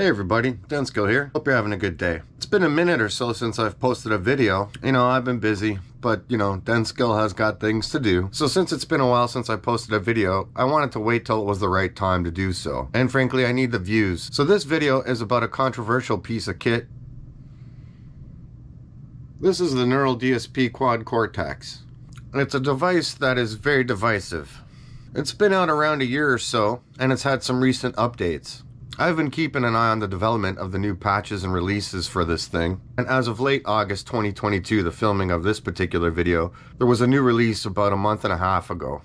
Hey everybody, Denskil here. Hope you're having a good day. It's been a minute or so since I've posted a video. I've been busy, but Denskil has got things to do. So since it's been a while since I posted a video, I wanted to wait till it was the right time to do so. And frankly, I need the views. So this video is about a controversial piece of kit. This is the Neural DSP Quad Cortex. And it's a device that is very divisive. It's been out around a year or so, and it's had some recent updates. I've been keeping an eye on the development of the new patches and releases for this thing, and as of late August 2022, the filming of this particular video, there was a new release about a month and a half ago,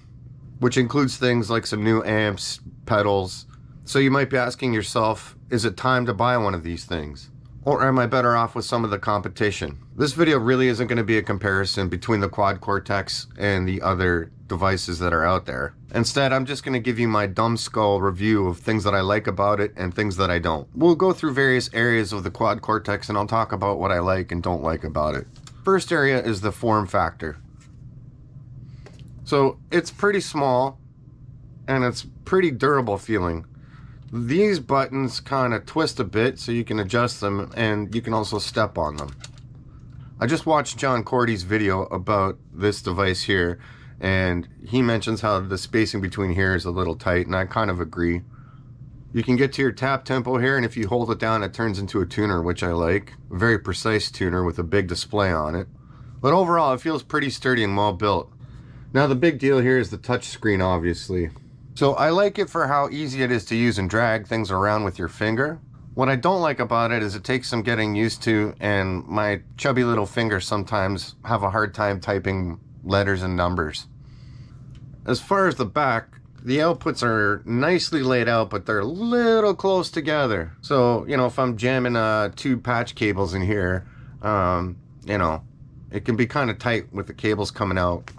which includes things like some new amps, pedals. So you might be asking yourself, is it time to buy one of these things? Or am I better off with some of the competition? This video really isn't going to be a comparison between the Quad Cortex and the other devices that are out there. Instead, I'm just going to give you my dumb skull review of things that I like about it and things that I don't. We'll go through various areas of the Quad Cortex and I'll talk about what I like and don't like about it. First area is the form factor. So it's pretty small and it's pretty durable feeling. These buttons kind of twist a bit so you can adjust them, and you can also step on them. I just watched John Cordy's video about this device here, and he mentions how the spacing between here is a little tight, and I kind of agree. You can get to your tap tempo here, and if you hold it down it turns into a tuner, which I like. A very precise tuner with a big display on it. But overall it feels pretty sturdy and well built. Now the big deal here is the touch screen, obviously. So I like it for how easy it is to use and drag things around with your finger. What I don't like about it is it takes some getting used to, and my chubby little fingers sometimes have a hard time typing letters and numbers. As far as the back, the outputs are nicely laid out, but they're a little close together. So, if I'm jamming two patch cables in here, it can be kind of tight with the cables coming out.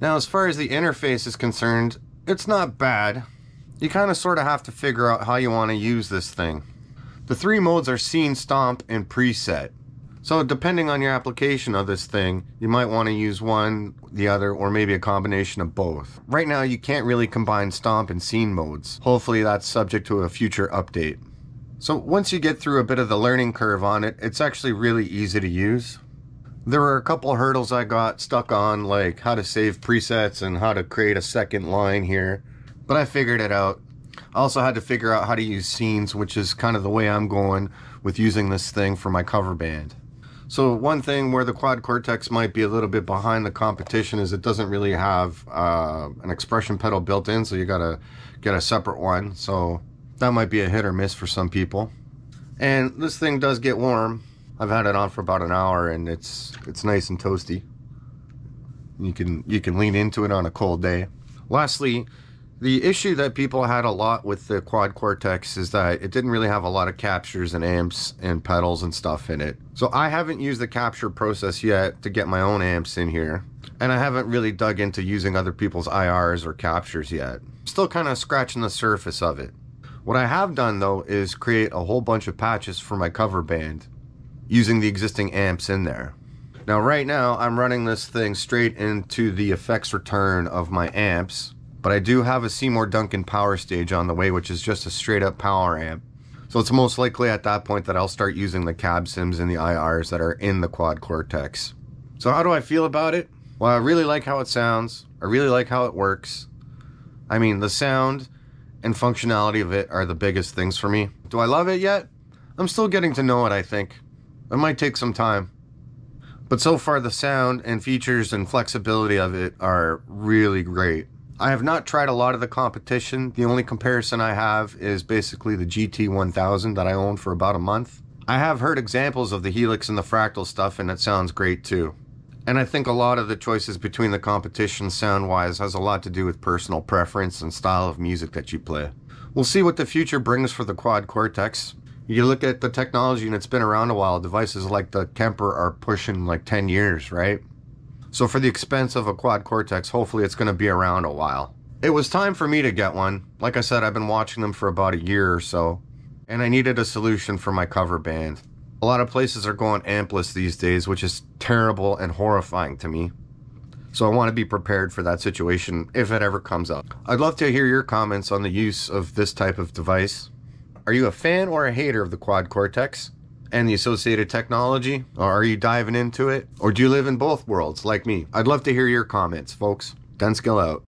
Now, as far as the interface is concerned, it's not bad. You kind of sort of have to figure out how you want to use this thing. The three modes are scene, stomp, and preset. So depending on your application of this thing, you might want to use one, the other, or maybe a combination of both. Right now you can't really combine stomp and scene modes. Hopefully that's subject to a future update. So once you get through a bit of the learning curve on it, it's actually really easy to use. There were a couple hurdles I got stuck on, like how to save presets and how to create a second line here, but I figured it out. I also had to figure out how to use scenes, which is kind of the way I'm going with using this thing for my cover band. So one thing where the Quad Cortex might be a little bit behind the competition is it doesn't really have an expression pedal built in, so you gotta get a separate one. So that might be a hit or miss for some people. And this thing does get warm. I've had it on for about an hour and it's nice and toasty. You can lean into it on a cold day. Lastly, the issue that people had a lot with the Quad Cortex is that it didn't really have a lot of captures and amps and pedals and stuff in it. So I haven't used the capture process yet to get my own amps in here. And I haven't really dug into using other people's IRs or captures yet. Still kind of scratching the surface of it. What I have done though is create a whole bunch of patches for my cover band, using the existing amps in there. Now right now I'm running this thing straight into the effects return of my amps, but I do have a Seymour Duncan power stage on the way, which is just a straight up power amp. So it's most likely at that point that I'll start using the cab sims and the IRs that are in the Quad Cortex. So how do I feel about it? Well, I really like how it sounds. I really like how it works. I mean, the sound and functionality of it are the biggest things for me. Do I love it yet? I'm still getting to know it, I think. It might take some time, but so far the sound and features and flexibility of it are really great. I have not tried a lot of the competition. The only comparison I have is basically the GT1000 that I owned for about a month. I have heard examples of the Helix and the Fractal stuff, and it sounds great too. And I think a lot of the choices between the competition sound-wise has a lot to do with personal preference and style of music that you play. We'll see what the future brings for the Quad Cortex. You look at the technology and it's been around a while. Devices like the Kemper are pushing like 10 years, right? So for the expense of a Quad Cortex, hopefully it's going to be around a while. It was time for me to get one. Like I said, I've been watching them for about a year or so, and I needed a solution for my cover band. A lot of places are going ampless these days, which is terrible and horrifying to me. So I want to be prepared for that situation if it ever comes up. I'd love to hear your comments on the use of this type of device. Are you a fan or a hater of the Quad Cortex and the associated technology? Or are you diving into it? Or do you live in both worlds like me? I'd love to hear your comments, folks. Denskil out.